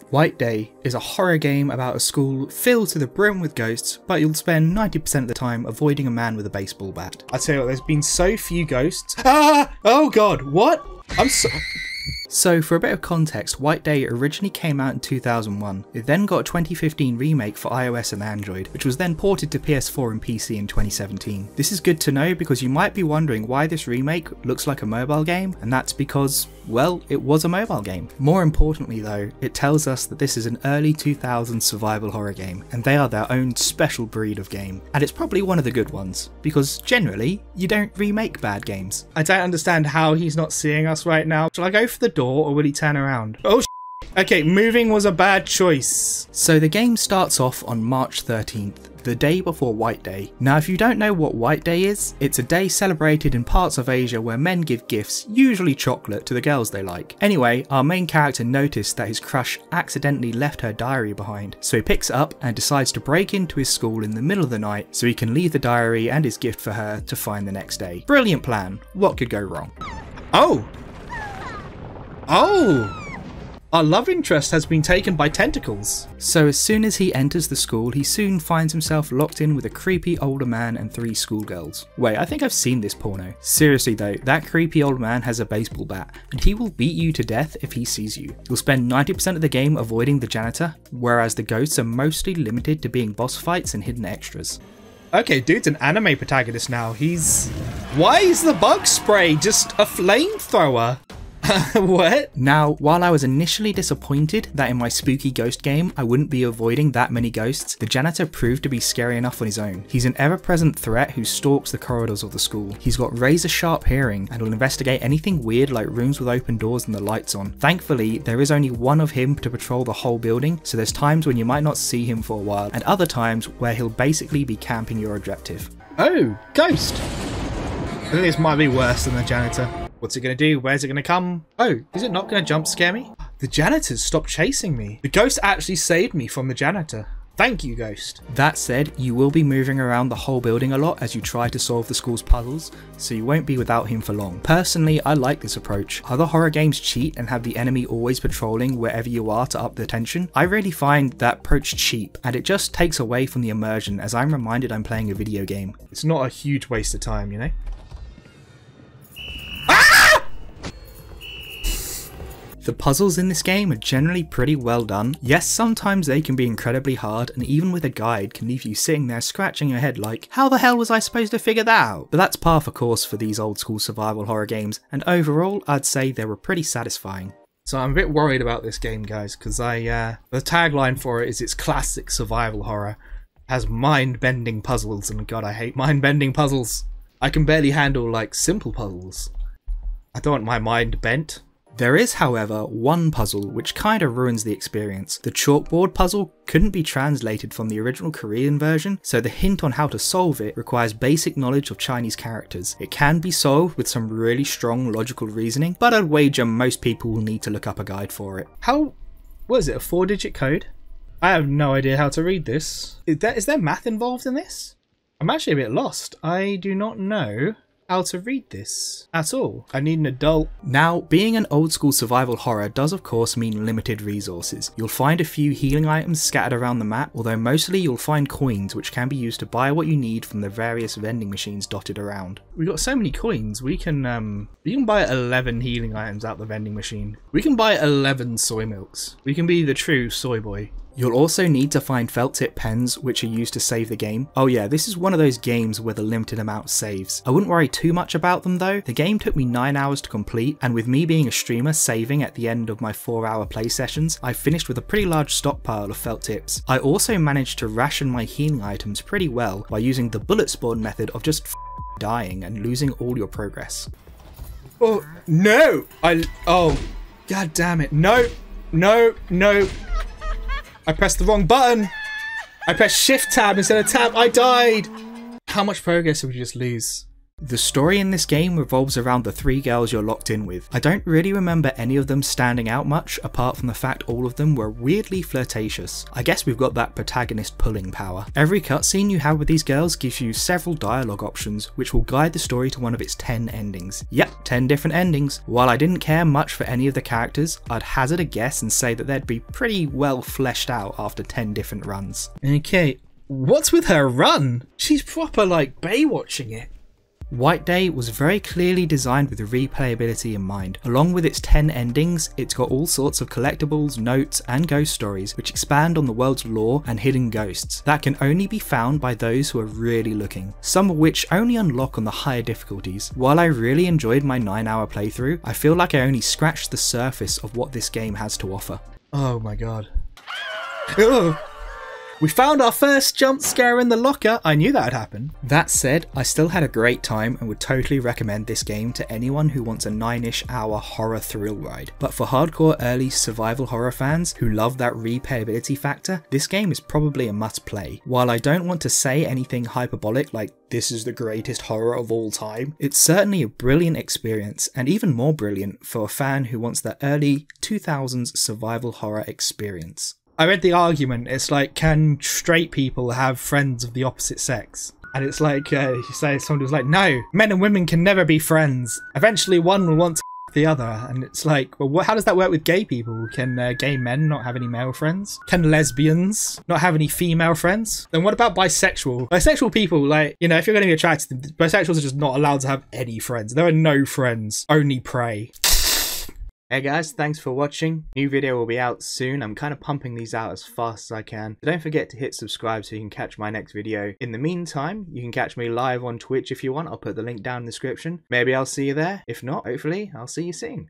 White Day is a horror game about a school filled to the brim with ghosts, but you'll spend 90% of the time avoiding a man with a baseball bat. I tell you what, there's been so few ghosts. Ah! Oh god, what? So for a bit of context, White Day originally came out in 2001. It then got a 2015 remake for iOS and Android, which was then ported to PS4 and PC in 2017. This is good to know because you might be wondering why this remake looks like a mobile game, and that's because, well, it was a mobile game. More importantly though, it tells us that this is an early 2000s survival horror game, and they are their own special breed of game. And it's probably one of the good ones, because generally, you don't remake bad games. I don't understand how he's not seeing us right now. Shall I go for the door or will he turn around? Oh okay, moving was a bad choice. So the game starts off on March 13th, the day before White Day. Now if you don't know what White Day is, it's a day celebrated in parts of Asia where men give gifts, usually chocolate, to the girls they like. Anyway, our main character noticed that his crush accidentally left her diary behind, so he picks it up and decides to break into his school in the middle of the night so he can leave the diary and his gift for her to find the next day. Brilliant plan. What could go wrong? Oh! Our love interest has been taken by tentacles. So as soon as he enters the school, he soon finds himself locked in with a creepy older man and 3 schoolgirls. Wait, I think I've seen this porno. Seriously though, that creepy old man has a baseball bat, and he will beat you to death if he sees you. You'll spend 90% of the game avoiding the janitor, whereas the ghosts are mostly limited to being boss fights and hidden extras. Okay, dude's an anime protagonist now. Why is the bug spray just a flamethrower? What? Now, while I was initially disappointed that in my spooky ghost game I wouldn't be avoiding that many ghosts, the janitor proved to be scary enough on his own. He's an ever-present threat who stalks the corridors of the school. He's got razor-sharp hearing and will investigate anything weird like rooms with open doors and the lights on. Thankfully, there is only one of him to patrol the whole building, so there's times when you might not see him for a while, and other times where he'll basically be camping your objective. Oh, ghost! I think this might be worse than the janitor. What's it going to do? Where's it going to come? Oh, is it not going to jump scare me? The janitors stopped chasing me. The ghost actually saved me from the janitor. Thank you, ghost. That said, you will be moving around the whole building a lot as you try to solve the school's puzzles, so you won't be without him for long. Personally, I like this approach. Other horror games cheat and have the enemy always patrolling wherever you are to up the tension. I really find that approach cheap, and it just takes away from the immersion as I'm reminded I'm playing a video game. It's not a huge waste of time, you know? The puzzles in this game are generally pretty well done. Yes, sometimes they can be incredibly hard, and even with a guide can leave you sitting there scratching your head like, how the hell was I supposed to figure that out? But that's par for course for these old school survival horror games, and overall I'd say they were pretty satisfying. So I'm a bit worried about this game, guys, because the tagline for it is it's classic survival horror. It has mind-bending puzzles, and god, I hate mind-bending puzzles. I can barely handle like simple puzzles. I don't want my mind bent. There is, however, one puzzle which kinda ruins the experience. The chalkboard puzzle couldn't be translated from the original Korean version, so the hint on how to solve it requires basic knowledge of Chinese characters. It can be solved with some really strong logical reasoning, but I'd wager most people will need to look up a guide for it. What is it, a 4-digit code? I have no idea how to read this. Is there math involved in this? I'm actually a bit lost. I do not know how to read this at all. I need an adult. Now, being an old school survival horror does of course mean limited resources. You'll find a few healing items scattered around the map, although mostly you'll find coins which can be used to buy what you need from the various vending machines dotted around. We've got so many coins, we can buy 11 healing items out the vending machine. We can buy 11 soy milks. We can be the true soy boy. You'll also need to find felt tip pens which are used to save the game. Oh yeah, this is one of those games with a limited amount saves. I wouldn't worry too much about them though. The game took me 9 hours to complete, and with me being a streamer saving at the end of my 4-hour play sessions, I finished with a pretty large stockpile of felt tips. I also managed to ration my healing items pretty well by using the bullet spawn method of just dying and losing all your progress. Oh no! Oh god damn it, no, no, no. I pressed the wrong button! I pressed shift tab instead of tab, I died! How much progress did we just lose? The story in this game revolves around the 3 girls you're locked in with. I don't really remember any of them standing out much, apart from the fact all of them were weirdly flirtatious. I guess we've got that protagonist pulling power. Every cutscene you have with these girls gives you several dialogue options, which will guide the story to one of its 10 endings. Yep, 10 different endings. While I didn't care much for any of the characters, I'd hazard a guess and say that they'd be pretty well fleshed out after 10 different runs. Okay, what's with her run? She's proper like Baywatching it. White Day was very clearly designed with replayability in mind. Along with its 10 endings, it's got all sorts of collectibles, notes, and ghost stories which expand on the world's lore and hidden ghosts that can only be found by those who are really looking, some of which only unlock on the higher difficulties. While I really enjoyed my 9-hour playthrough, I feel like I only scratched the surface of what this game has to offer. Oh my god. Ugh. We found our first jump scare in the locker. I knew that would happen. That said, I still had a great time and would totally recommend this game to anyone who wants a 9-ish hour horror thrill ride. But for hardcore early survival horror fans who love that replayability factor, this game is probably a must play. While I don't want to say anything hyperbolic like this is the greatest horror of all time, it's certainly a brilliant experience, and even more brilliant for a fan who wants the early 2000s survival horror experience. I read the argument, it's like, can straight people have friends of the opposite sex? And it's like, you say someone was like, no, men and women can never be friends. Eventually one will want to the other. And it's like, well, how does that work with gay people? Can gay men not have any male friends? Can lesbians not have any female friends? Then what about bisexual? Bisexual people, like, you know, if you're going to be attracted to them, bisexuals are just not allowed to have any friends. There are no friends, only prey. Hey guys, thanks for watching. New video will be out soon. I'm kind of pumping these out as fast as I can. So don't forget to hit subscribe so you can catch my next video. In the meantime, you can catch me live on Twitch if you want. I'll put the link down in the description. Maybe I'll see you there. If not, hopefully, I'll see you soon.